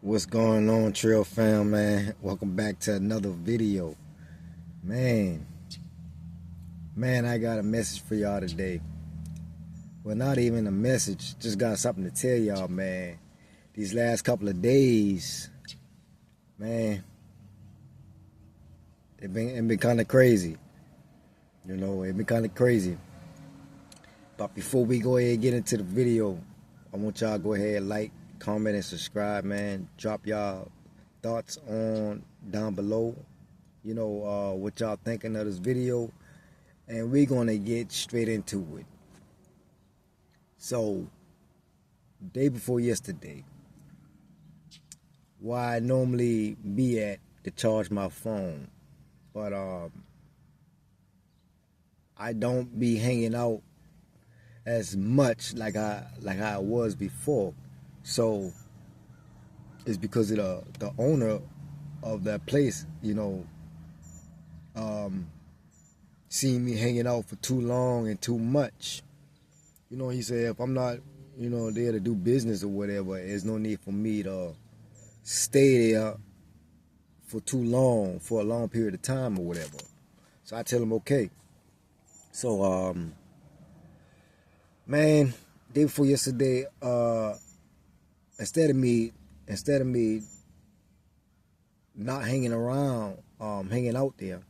What's going on, Trail fam, man? Welcome back to another video. Man, I got a message for y'all today. Well, not even a message, just got something to tell y'all, man. These last couple of days, man, it been kind of crazy. It been kind of crazy. But before we go ahead and get into the video, I want y'all to go ahead, like, comment, and subscribe, man. Drop y'all thoughts on down below. What y'all thinking of this video, and we're gonna get straight into it. So, day before yesterday, where I normally be at to charge my phone, but I don't be hanging out as much like I was before. So it's because of the owner of that place, seen me hanging out for too long and too much. He said if I'm not, there to do business or whatever, there's no need for me to stay there for a long period of time or whatever. So I tell him okay. So man, day before yesterday, instead of me not hanging around, hanging out there,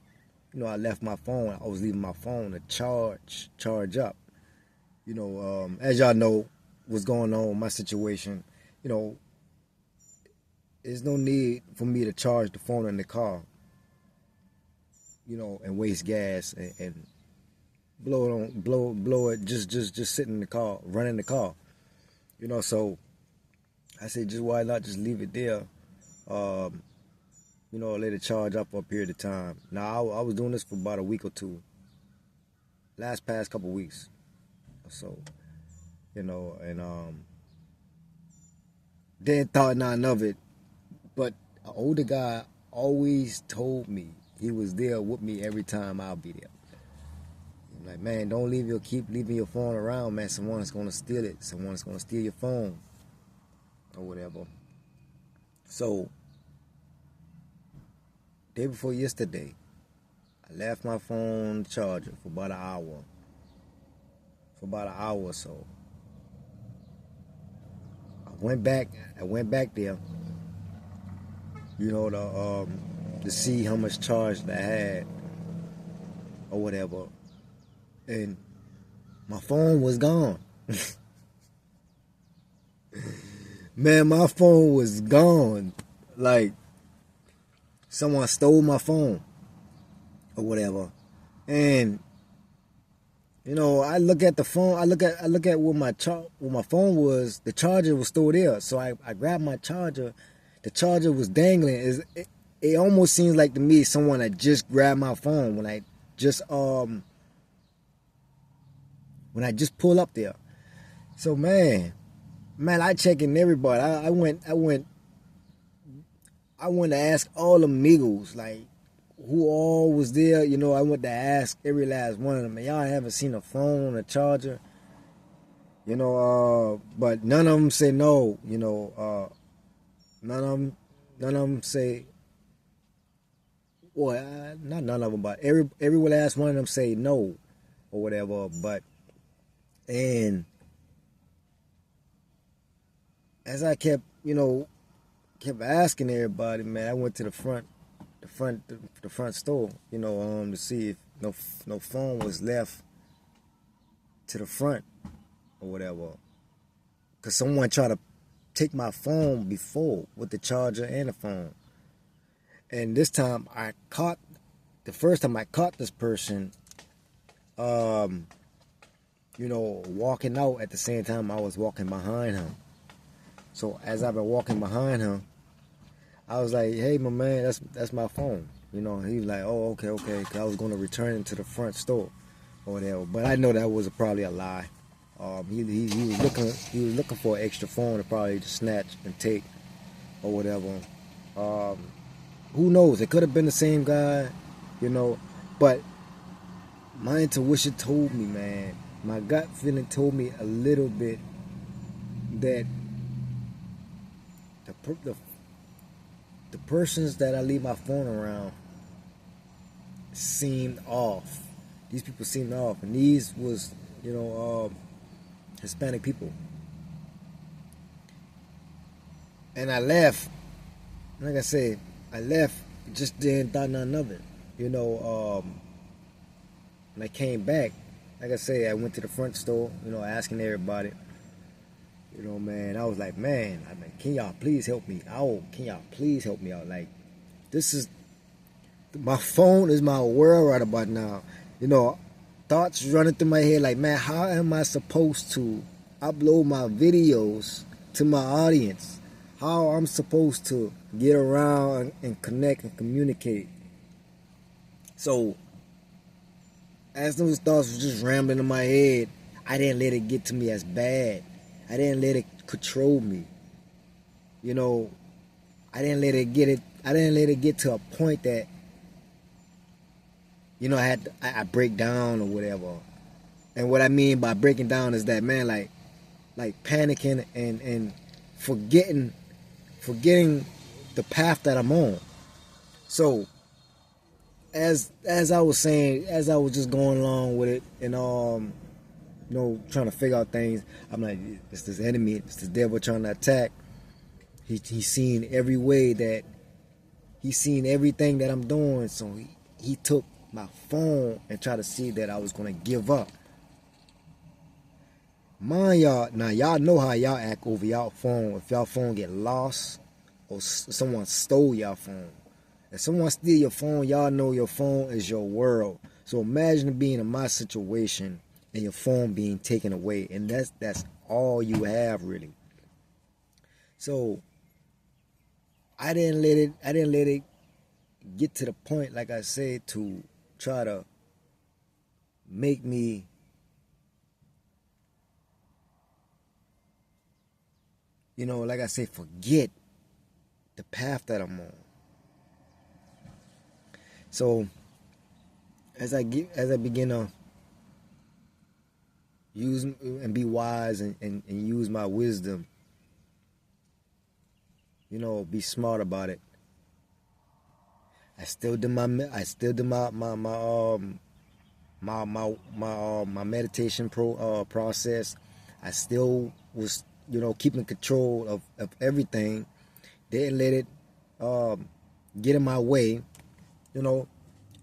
I left my phone. I was leaving my phone to charge up. As y'all know what's going on with my situation, there's no need for me to charge the phone in the car, and waste gas and blow it just sitting in the car, running the car. So I said, just why not just leave it there, let it charge up for a period of time. Now I was doing this for about a week or two, past couple weeks or so, and didn't thought none of it. But an older guy always told me he was there with me every time I'll be there. I'm like, man, keep leaving your phone around, man. Someone's gonna steal it. Someone's gonna steal your phone or whatever. So day before yesterday, I left my phone charger for about an hour. Or so. I went back there, to see how much charge I had or whatever. And my phone was gone. Man, my phone was gone. Like someone stole my phone or whatever. And I look at the phone. I look at where my phone was. The charger was still there. So I grabbed my charger. The charger was dangling. It almost seems like to me someone had just grabbed my phone when I just pull up there. So man, I checking everybody. I went to ask all the amigos, like, who all was there. I went to ask every last one of them, man, y'all haven't seen a phone, a charger, but none of them say no. None of them say, well, not none of them, but every last one of them say no or whatever. But and as I kept asking everybody, man, I went to the front store, to see if no phone was left to the front or whatever. Cause someone tried to take my phone before with the charger and the phone. And this time the first time I caught this person, walking out at the same time I was walking behind him. So as I've been walking behind him, I was like, hey, my man, that's my phone. He was like, oh, okay. Cause I was going to return it to the front store or whatever. But I know that was probably a lie. He was looking for an extra phone to probably just snatch and take or whatever. Who knows? It could have been the same guy, But my intuition told me, man. My gut feeling told me a little bit that the persons that I leave my phone around seemed off. These people seemed off, and these was, Hispanic people. And I left. Like I said, I left. Just didn't thought nothing of it. When I came back, like I said, I went to the front store. Asking everybody. Man, I was like, man, can y'all please help me out? Can y'all please help me out? Like, this is, my phone is my world right about now. Thoughts running through my head like, man, how am I supposed to upload my videos to my audience? How I'm supposed to get around and connect and communicate? So, as those thoughts were just rambling in my head, I didn't let it get to me as bad. I didn't let it control me. I didn't let it get to a point that, I break down or whatever. And what I mean by breaking down is that, man, like panicking and forgetting the path that I'm on. So as I was saying, as I was just going along with it and trying to figure out things, I'm like, it's this enemy, it's this devil trying to attack. He's seen every way that he's seen everything that I'm doing, so he took my phone and tried to see that I was gonna give up. Mind y'all, now y'all know how y'all act over y'all phone. If y'all phone get lost or someone stole y'all phone. If someone steal your phone, y'all know your phone is your world. So imagine being in my situation and your phone being taken away, and that's all you have really. So I didn't let it get to the point, like I said, to try to make me like I say, forget the path that I'm on. So as I begin to use and be wise and use my wisdom, be smart about it. I still did my meditation process. I still was keeping control of everything. Didn't let it get in my way.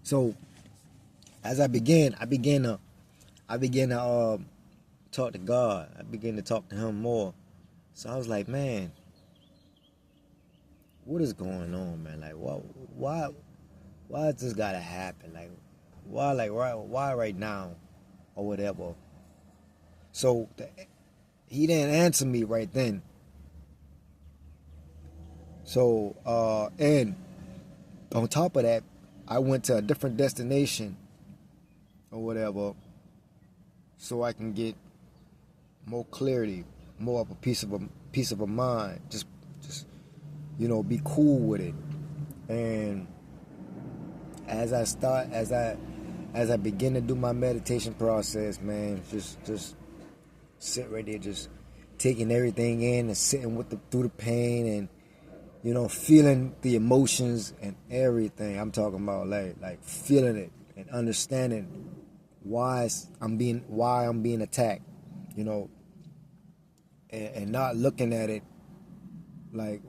So as I began to talk to God. I began to talk to Him more. So I was like, man, what is going on, man? Like, why does this gotta happen? Like, why right now, or whatever? So He didn't answer me right then. So and on top of that, I went to a different destination or whatever, so I can get more clarity, more of a peace of a mind. Just be cool with it. And as I begin to do my meditation process, man, just sit right there, just taking everything in and sitting through the pain and feeling the emotions and everything. I'm talking about like feeling it and understanding why I'm being attacked, and not looking at it like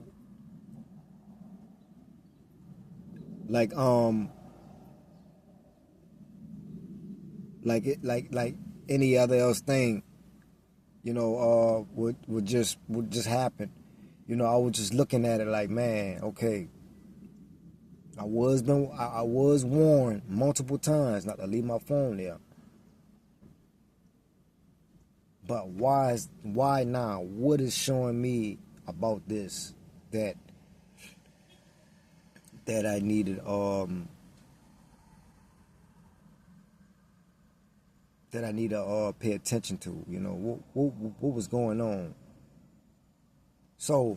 any other else thing, would just happen. I was just looking at it like, man, okay, I was warned multiple times not to leave my phone there. But why now? What is showing me about this that I needed to pay attention to? What was going on? So,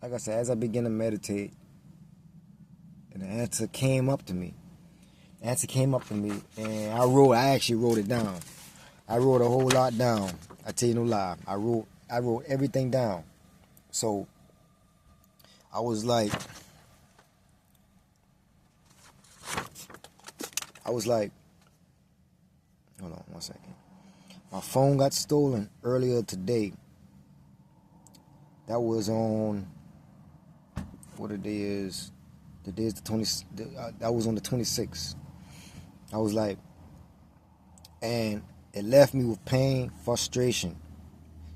like I said, as I began to meditate, and the answer came up to me. And I actually wrote it down. I wrote a whole lot down. I tell you no lie. I wrote everything down. So I was like, hold on one second. My phone got stolen earlier today. That was on, what the day is? The day is the 20, that was on the 26th. I was like, and it left me with pain, frustration.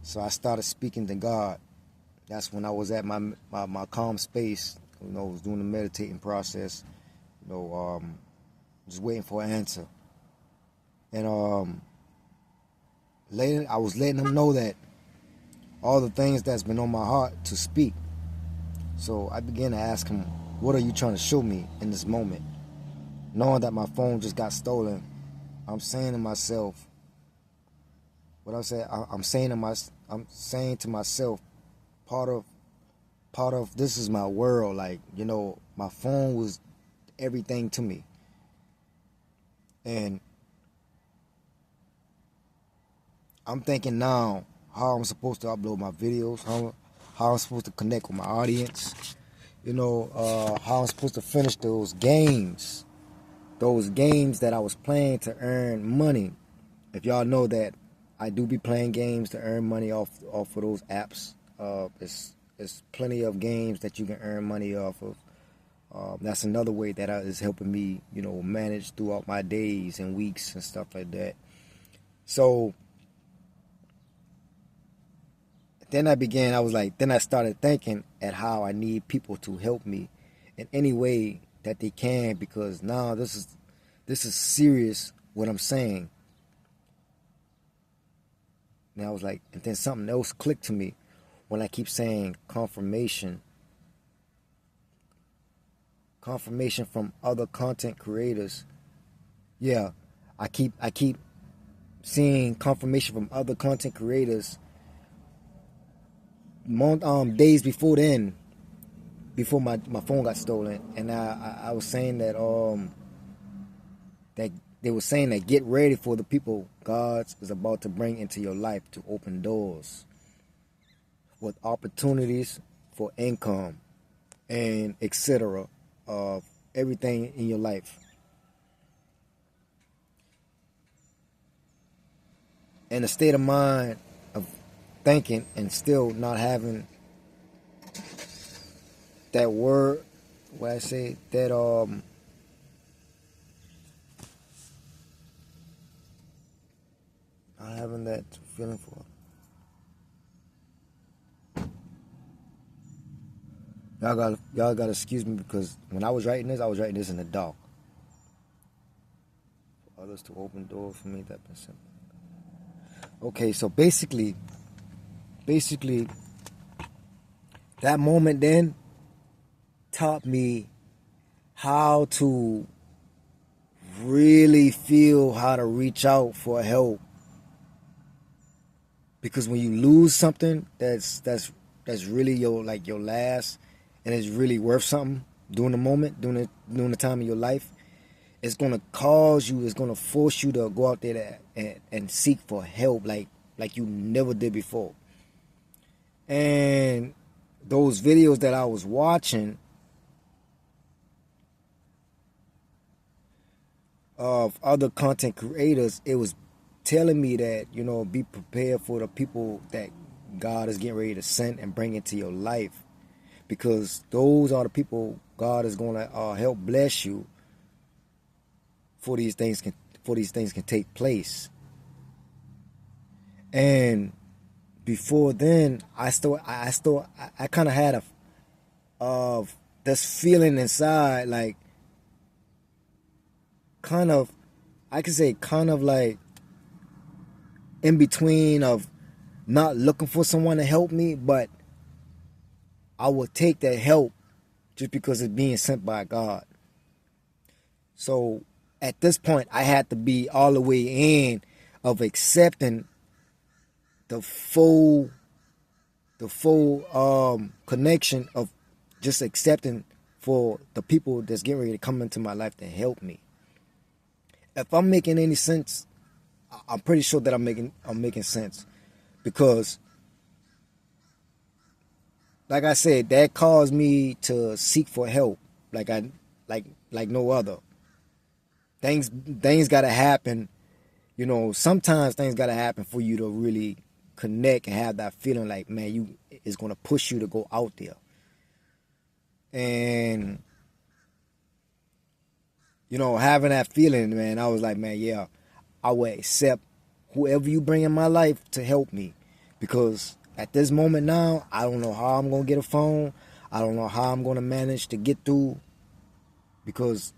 So I started speaking to God. That's when I was at my calm space. I was doing the meditating process. Just waiting for an answer. And I was letting him know that all the things that's been on my heart to speak. So I began to ask him, what are you trying to show me in this moment? Knowing that my phone just got stolen, I'm saying to myself, I'm saying to myself, part of this is my world. Like, my phone was everything to me. And I'm thinking now how I'm supposed to upload my videos, how I'm supposed to connect with my audience, how I'm supposed to finish those games that I was playing to earn money. If y'all know that I do be playing games to earn money off of those apps. There's plenty of games that you can earn money off of. That's another way that is helping me, manage throughout my days and weeks and stuff like that. So then I started thinking at how I need people to help me in any way that they can, because now this is serious what I'm saying. And I was like, and then something else clicked to me when I keep saying confirmation from other content creators. Yeah, I keep seeing confirmation from other content creators days before my phone got stolen. And I was saying that that they were saying that get ready for the people God is about to bring into your life to open doors with opportunities for income and etc. of everything in your life. And the state of mind of thinking and still not having that word, what I say, that not having that feeling for it. Y'all gotta excuse me, because when I was writing this in the dark. For others to open doors for me, that been simple. Okay, so basically, that moment then taught me how to really feel how to reach out for help. Because when you lose something that's really your last, and it's really worth something during the moment, during the time of your life, it's gonna it's gonna force you to go out there and seek for help like you never did before. And those videos that I was watching of other content creators, it was telling me that, be prepared for the people that God is getting ready to send and bring into your life, because those are the people God is going to help bless you for these things can take place. And before then, I kind of had this feeling inside, like I could say like in between of not looking for someone to help me, but I will take that help just because it's being sent by God. So at this point, I had to be all the way in of accepting the full connection of just accepting for the people that's getting ready to come into my life to help me. If I'm making any sense, I'm pretty sure that I'm making sense, because like I said, that caused me to seek for help, like I like no other. Things gotta happen. You know, sometimes things gotta happen for you to really connect and have that feeling like, man, you it's gonna push you to go out there. And you know, having that feeling, man, I was like, man, yeah, I will accept whoever you bring in my life to help me, because at this moment now, I don't know how I'm gonna get a phone. I don't know how I'm gonna manage to get through, because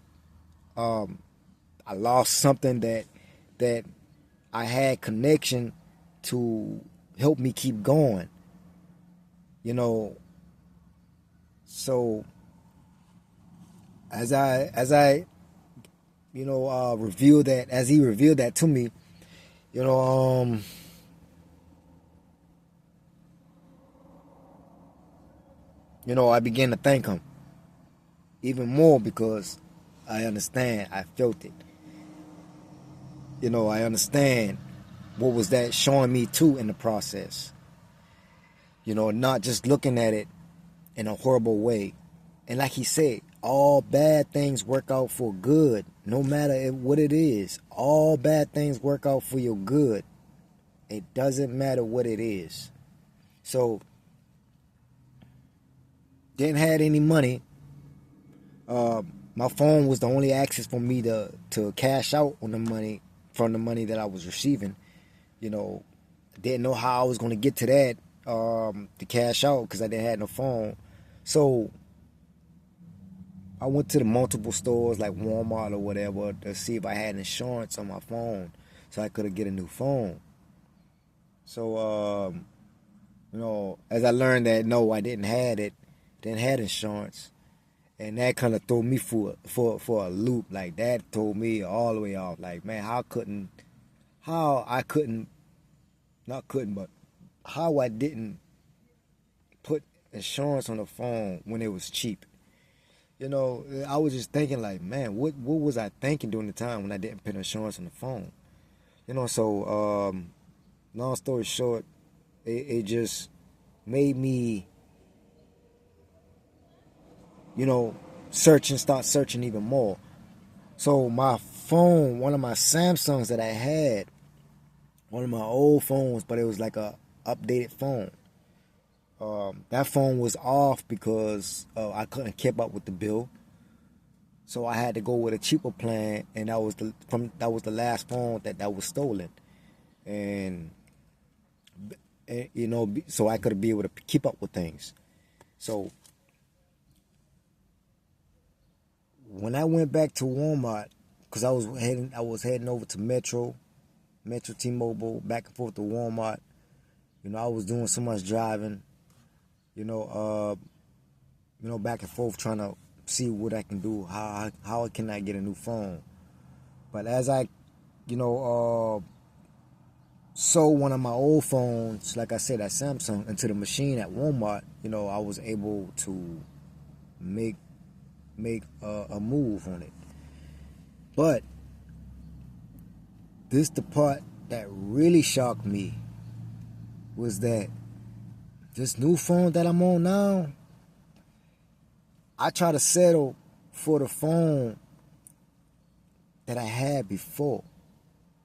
I lost something that I had connection to help me keep going. You know, so as I revealed that, as he revealed that to me, you know, I began to thank him even more, because I understand, I felt it. You know, I understand what was that showing me too in the process. You know, not just looking at it in a horrible way. And like he said, all bad things work out for good, no matter what it is. All bad things work out for your good. It doesn't matter what it is. So, didn't have any money. My phone was the only access for me to cash out on the money, from the money that I was receiving. You know, didn't know how I was going to get to that, to cash out, because I didn't have no phone. So I went to the multiple stores like Walmart or whatever to see if I had insurance on my phone, so I could get a new phone. So as I learned that no, I didn't have insurance, and that kind of threw me for a loop. Like that threw me all the way off. Like, man, how I couldn't, not couldn't, but how I didn't put insurance on the phone when it was cheap. You know, I was just thinking like, man, what was I thinking during the time when I didn't put insurance on the phone? You know, so long story short, it just made me, start searching even more. So my phone, one of my Samsungs that I had, one of my old phones, but it was like a updated phone. That phone was off because I couldn't keep up with the bill, so I had to go with a cheaper plan, and that was the last phone that was stolen, and, so I could be able to keep up with things. So when I went back to Walmart, because I was heading over to Metro T-Mobile, back and forth to Walmart. I was doing so much driving, back and forth trying to see what I can do, how can I get a new phone. But as I, sold one of my old phones, like I said, at Samsung, into the machine at Walmart, I was able to make a move on it. But the part that really shocked me was that this new phone that I'm on now, I try to settle for the phone that I had before.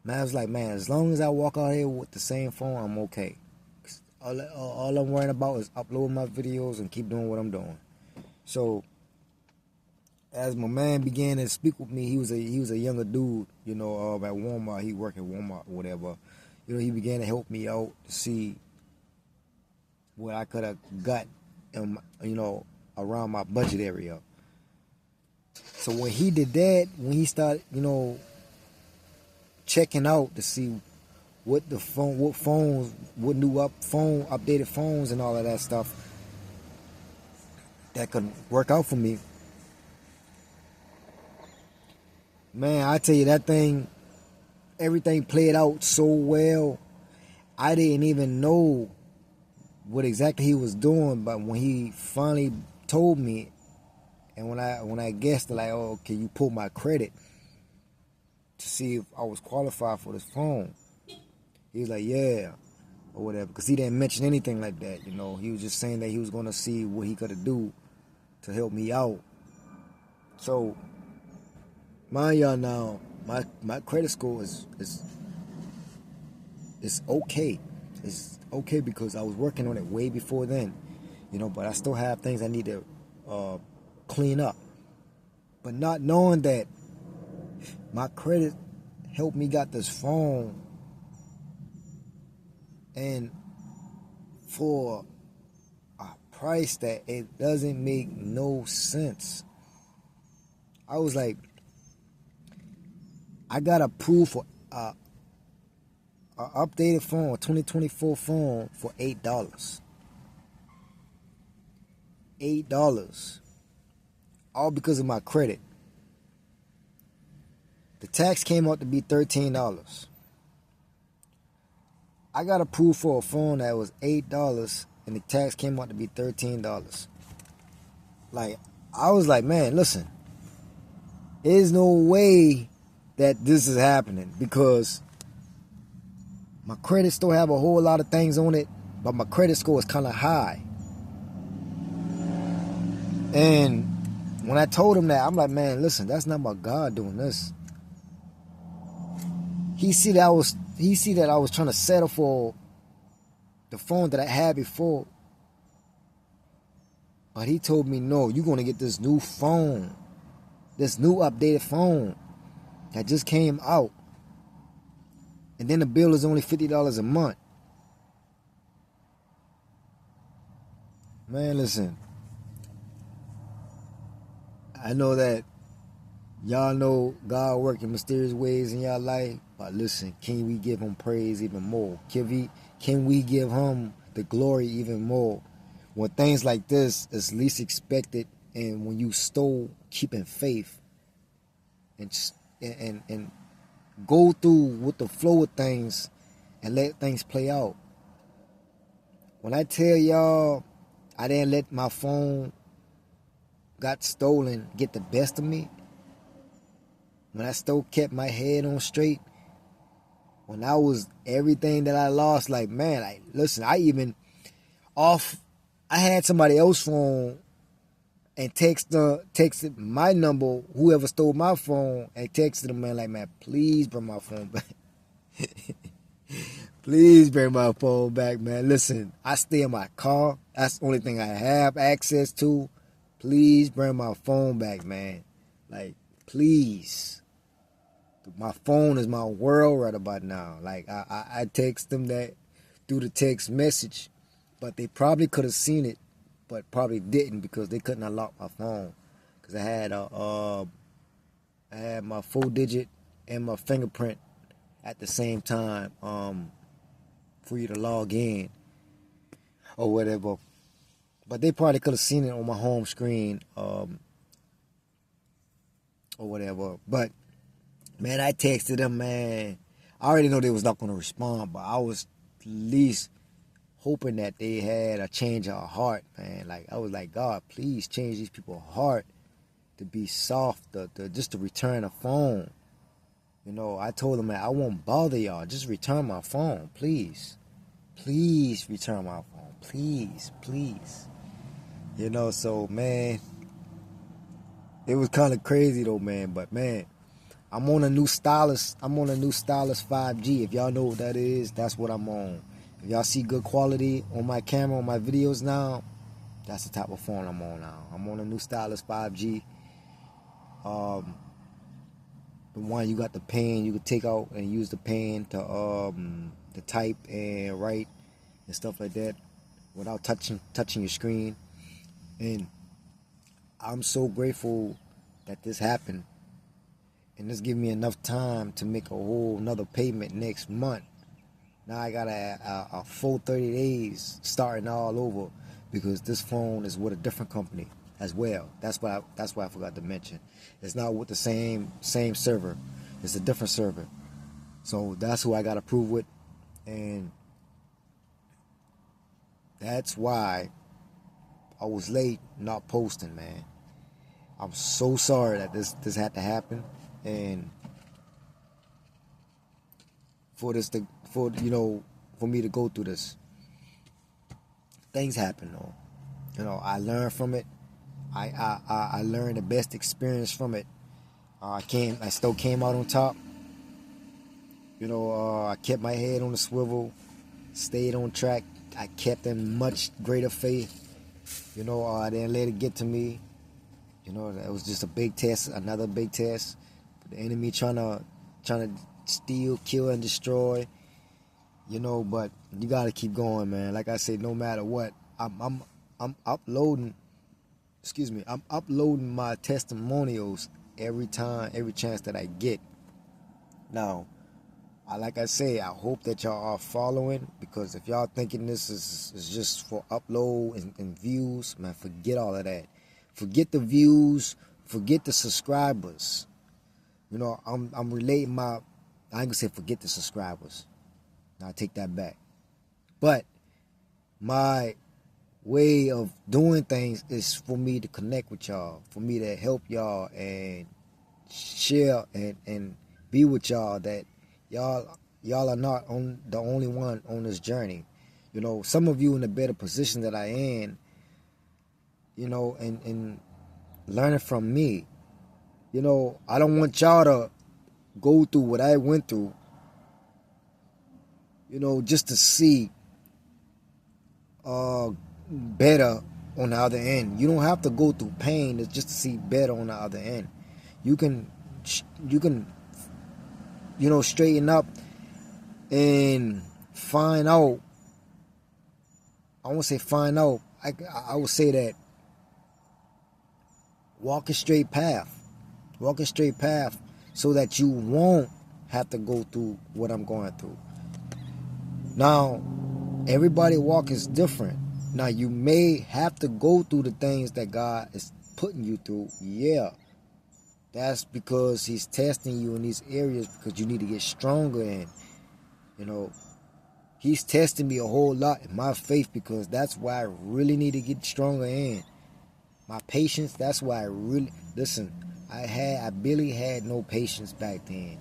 Man, I was like, man, as long as I walk out here with the same phone, I'm okay. All I'm worrying about is uploading my videos and keep doing what I'm doing. So as my man began to speak with me, he was a younger dude, at Walmart. He worked at Walmart or whatever. He began to help me out to see what I could have got, around my budget area. So when he did that, when he started, checking out to see what phones, what updated phones and all of that stuff that could work out for me. Man, I tell you, that thing, everything played out so well. I didn't even know what exactly he was doing, but when he finally told me, and when I guessed, like, oh, can you pull my credit to see if I was qualified for this phone? He was like, yeah. or whatever, because he didn't mention anything like that. You know, he was just saying that he was going to see what he could do to help me out. So, mind y'all now, my credit score is okay. It's okay because I was working on it way before then, you know, but I still have things I need to clean up. But not knowing that my credit helped me got this phone, and for a price that it doesn't make no sense. I was like, I got approved for a updated phone, a 2024 phone for $8. $8. All because of my credit. The tax came out to be $13. I got approved for a phone that was $8 and the tax came out to be $13. Like, I was like, man, listen, there's no way that this is happening, because my credit still have a whole lot of things on it, but my credit score is kind of high. And when I told him that, I'm like, man, listen, that's not my God doing this. He see that I was trying to settle for the phone that I had before. But he told me, no, you're going to get this new phone. This new updated phone that just came out. And then the bill is only $50 a month. Man, listen. I know that y'all know God working mysterious ways in y'all life. But listen, can we give him praise even more? Can we give him the glory even more? When things like this is least expected, and when you still keeping faith and go through with the flow of things and let things play out. When I tell y'all I didn't let my phone got stolen get the best of me, when I still kept my head on straight, when I was everything that I lost, like, man, listen, I had somebody else's phone and texted my number, whoever stole my phone, and texted them, man, like, man, please bring my phone back. Please bring my phone back, man. Listen, I stay in my car. That's the only thing I have access to. Please bring my phone back, man. Like, please. My phone is my world right about now. Like, I text them that through the text message, but they probably could have seen it, but probably didn't, because they couldn't unlock my phone. Because I had my 4-digit and my fingerprint at the same time for you to log in or whatever. But they probably could have seen it on my home screen or whatever. But man, I texted them, man. I already know they was not going to respond, but I was at least hoping that they had a change of heart, man. Like, I was like, God, please change these people's heart to be soft, just to return a phone. You know, I told them, man, I won't bother y'all. Just return my phone, please. Please return my phone. Please, please. You know, so, man, it was kind of crazy, though, man. But, man, I'm on a new Stylus 5G. If y'all know what that is, that's what I'm on. If y'all see good quality on my camera, on my videos now, that's the type of phone I'm on now. I'm on a new Stylus 5G. The one you got the pen, you could take out and use the pen to type and write and stuff like that without touching your screen. And I'm so grateful that this happened. And this gave me enough time to make a whole another payment next month. Now I got a full 30 days starting all over, because this phone is with a different company as well. That's why I forgot to mention. It's not with the same server. It's a different server. So that's who I got approved with, and that's why I was late not posting, man. I'm so sorry that this had to happen, and for for me to go through this. Things happen though. I learned from it. I learned the best experience from it. I still came out on top. I kept my head on the swivel, stayed on track. I kept in much greater faith. I didn't let it get to me. That was just a big test, another big test. The enemy trying to steal, kill, and destroy. But you gotta keep going, man. Like I said, no matter what, I'm uploading. Excuse me, I'm uploading my testimonials every chance that I get. Now, like I say, I hope that y'all are following, because if y'all thinking this is just for upload and views, man, forget all of that. Forget the views, forget the subscribers. I'm relating I ain't gonna say forget the subscribers. Now I take that back. But my way of doing things is for me to connect with y'all, for me to help y'all and share and be with y'all, that y'all are not the only one on this journey. Some of you in a better position that I am, and learning from me. I don't want y'all to go through what I went through, just to see better on the other end. You don't have to go through pain just to see better on the other end. You can straighten up and find out. I won't say find out. I would say that walk a straight path. Walk a straight path so that you won't have to go through what I'm going through. Now, everybody walk is different. Now, you may have to go through the things that God is putting you through. Yeah. That's because He's testing you in these areas, because you need to get stronger in. He's testing me a whole lot in my faith, because that's why I really need to get stronger in. My patience, that's why I really... Listen, I barely had no patience back then.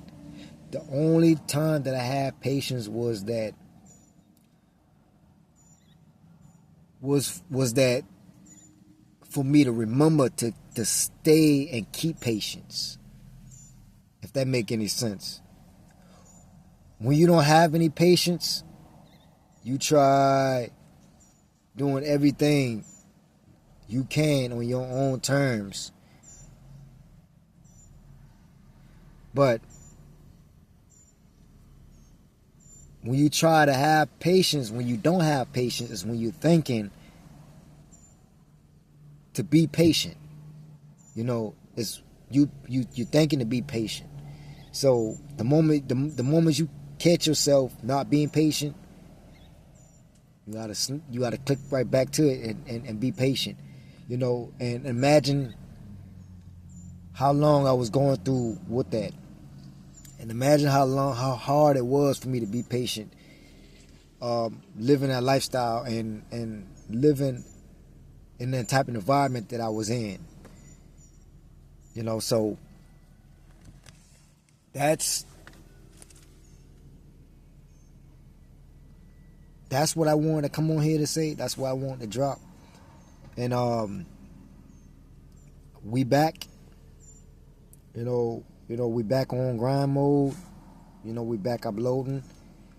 The only time that I had patience was that for me to remember to stay and keep patience. If that make any sense. When you don't have any patience, you try doing everything you can on your own terms. But when you try to have patience, when you don't have patience, is when you're thinking to be patient. It's you're thinking to be patient. So the moment you catch yourself not being patient, you gotta click right back to it and be patient. And imagine how long I was going through with that. And imagine how hard it was for me to be patient, living that lifestyle and living in that type of environment that I was in. So that's what I wanted to come on here to say. That's what I wanted to drop. And we back. We back on grind mode. We back uploading.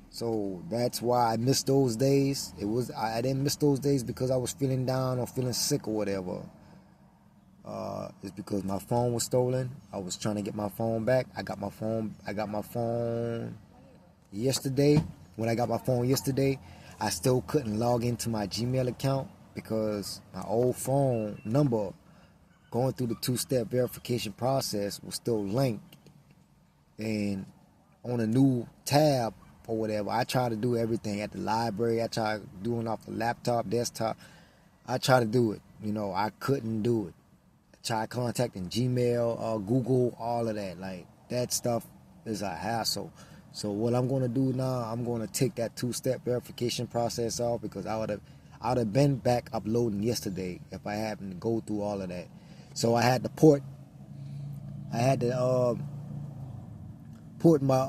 So that's why I missed those days. I didn't miss those days because I was feeling down or feeling sick or whatever. It's because my phone was stolen. I was trying to get my phone back. I got my phone yesterday. When I got my phone yesterday, I still couldn't log into my Gmail account because my old phone number, going through the two-step verification process, was still linked. And on a new tab or whatever, I try to do everything at the library. I try doing off the laptop, desktop. I try to do it. I couldn't do it. I tried contacting Gmail, Google, all of that. Like, that stuff is a hassle. So what I'm going to do now, I'm going to take that two-step verification process off, because I would have been back uploading yesterday if I happened to go through all of that. So I had to port my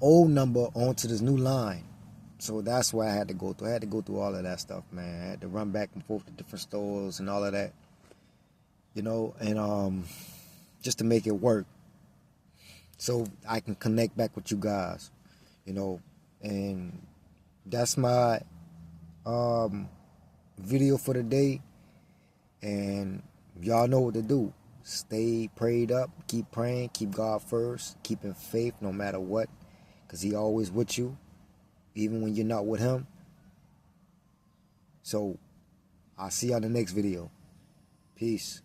old number onto this new line. So that's what I had to go through. I had to go through all of that stuff, man. I had to run back and forth to different stores and all of that, and just to make it work, so I can connect back with you guys, and that's my video for the day. And y'all know what to do. Stay prayed up, keep praying, keep God first, keep in faith no matter what, because He always with you, even when you're not with Him. So I'll see you on the next video. Peace.